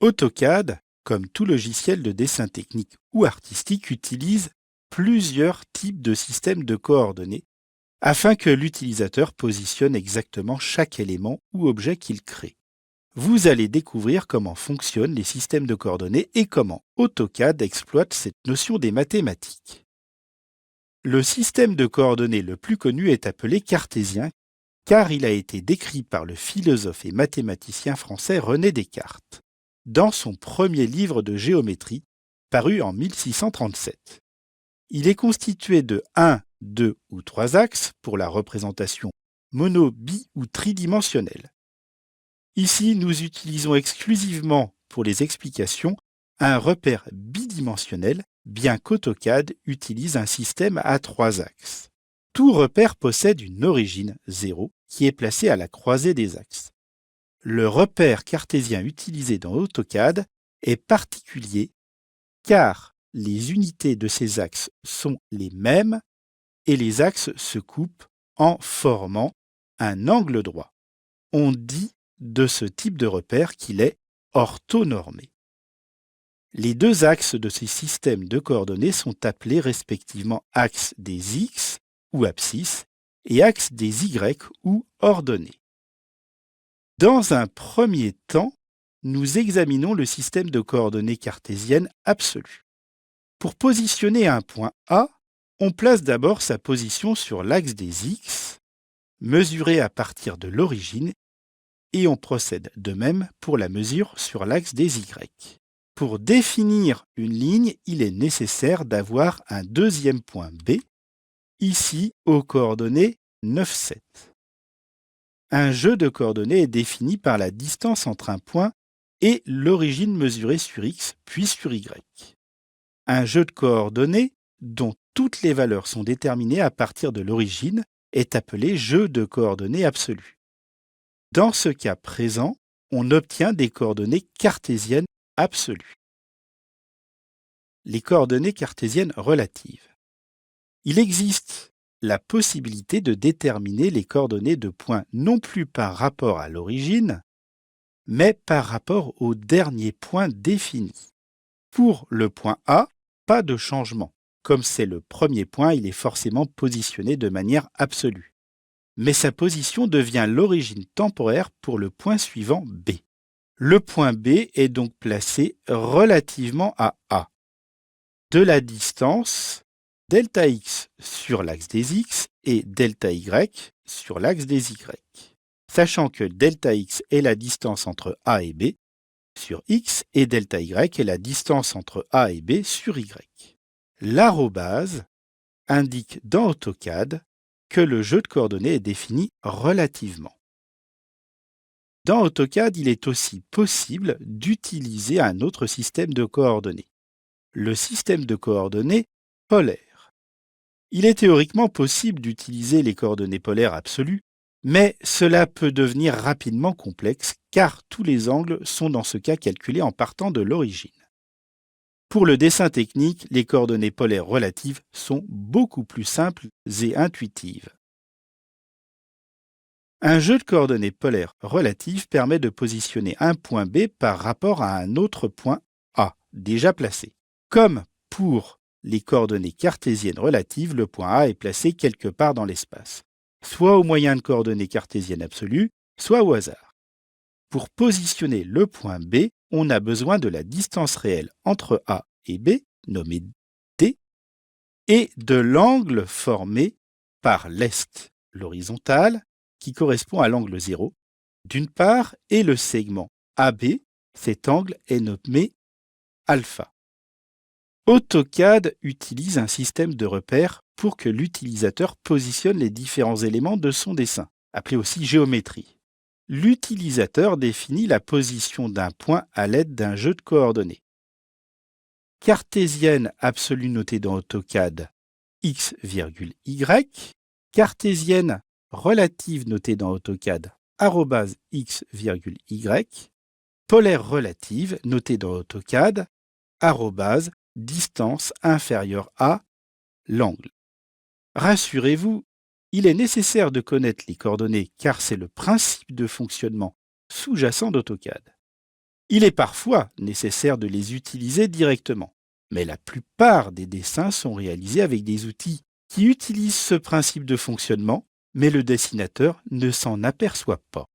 AutoCAD, comme tout logiciel de dessin technique ou artistique, utilise plusieurs types de systèmes de coordonnées afin que l'utilisateur positionne exactement chaque élément ou objet qu'il crée. Vous allez découvrir comment fonctionnent les systèmes de coordonnées et comment AutoCAD exploite cette notion des mathématiques. Le système de coordonnées le plus connu est appelé cartésien car il a été décrit par le philosophe et mathématicien français René Descartes dans son premier livre de géométrie paru en 1637. Il est constitué de 1, 2 ou 3 axes pour la représentation mono, bi ou tridimensionnelle. Ici, nous utilisons exclusivement pour les explications un repère bidimensionnel, bien qu'AutoCAD utilise un système à 3 axes. Tout repère possède une origine 0 qui est placée à la croisée des axes. Le repère cartésien utilisé dans AutoCAD est particulier car les unités de ces axes sont les mêmes et les axes se coupent en formant un angle droit. On dit de ce type de repère qu'il est orthonormé. Les deux axes de ces systèmes de coordonnées sont appelés respectivement axe des X ou abscisses et axe des Y ou ordonnées. Dans un premier temps, nous examinons le système de coordonnées cartésiennes absolues. Pour positionner un point A, on place d'abord sa position sur l'axe des X, mesuré à partir de l'origine, et on procède de même pour la mesure sur l'axe des Y. Pour définir une ligne, il est nécessaire d'avoir un deuxième point B, ici aux coordonnées 9, 7. Un jeu de coordonnées est défini par la distance entre un point et l'origine mesurée sur X, puis sur Y. Un jeu de coordonnées dont toutes les valeurs sont déterminées à partir de l'origine est appelé jeu de coordonnées absolues. Dans ce cas présent, on obtient des coordonnées cartésiennes absolues. Les coordonnées cartésiennes relatives. Il existe la possibilité de déterminer les coordonnées de points non plus par rapport à l'origine, mais par rapport au dernier point défini. Pour le point A, pas de changement. Comme c'est le premier point, il est forcément positionné de manière absolue. Mais sa position devient l'origine temporaire pour le point suivant B. Le point B est donc placé relativement à A. De la distance delta x sur l'axe des x et delta y sur l'axe des y, sachant que delta x est la distance entre A et B sur x et delta y est la distance entre A et B sur y. L'arrobase indique dans AutoCAD que le jeu de coordonnées est défini relativement. Dans AutoCAD, il est aussi possible d'utiliser un autre système de coordonnées, le système de coordonnées polaire. Il est théoriquement possible d'utiliser les coordonnées polaires absolues, mais cela peut devenir rapidement complexe car tous les angles sont dans ce cas calculés en partant de l'origine. Pour le dessin technique, les coordonnées polaires relatives sont beaucoup plus simples et intuitives. Un jeu de coordonnées polaires relatives permet de positionner un point B par rapport à un autre point A, déjà placé. Comme pour les coordonnées cartésiennes relatives, le point A est placé quelque part dans l'espace, soit au moyen de coordonnées cartésiennes absolues, soit au hasard. Pour positionner le point B, on a besoin de la distance réelle entre A et B, nommée D, et de l'angle formé par l'est, l'horizontale, qui correspond à l'angle 0, d'une part, et le segment AB, cet angle est nommé alpha. AutoCAD utilise un système de repères pour que l'utilisateur positionne les différents éléments de son dessin, appelé aussi géométrie. L'utilisateur définit la position d'un point à l'aide d'un jeu de coordonnées. Cartésienne absolue notée dans AutoCAD x, y, cartésienne relative notée dans AutoCAD x, y, polaire relative notée dans AutoCAD distance inférieure à l'angle. Rassurez-vous, il est nécessaire de connaître les coordonnées car c'est le principe de fonctionnement sous-jacent d'AutoCAD. Il est parfois nécessaire de les utiliser directement, mais la plupart des dessins sont réalisés avec des outils qui utilisent ce principe de fonctionnement, mais le dessinateur ne s'en aperçoit pas.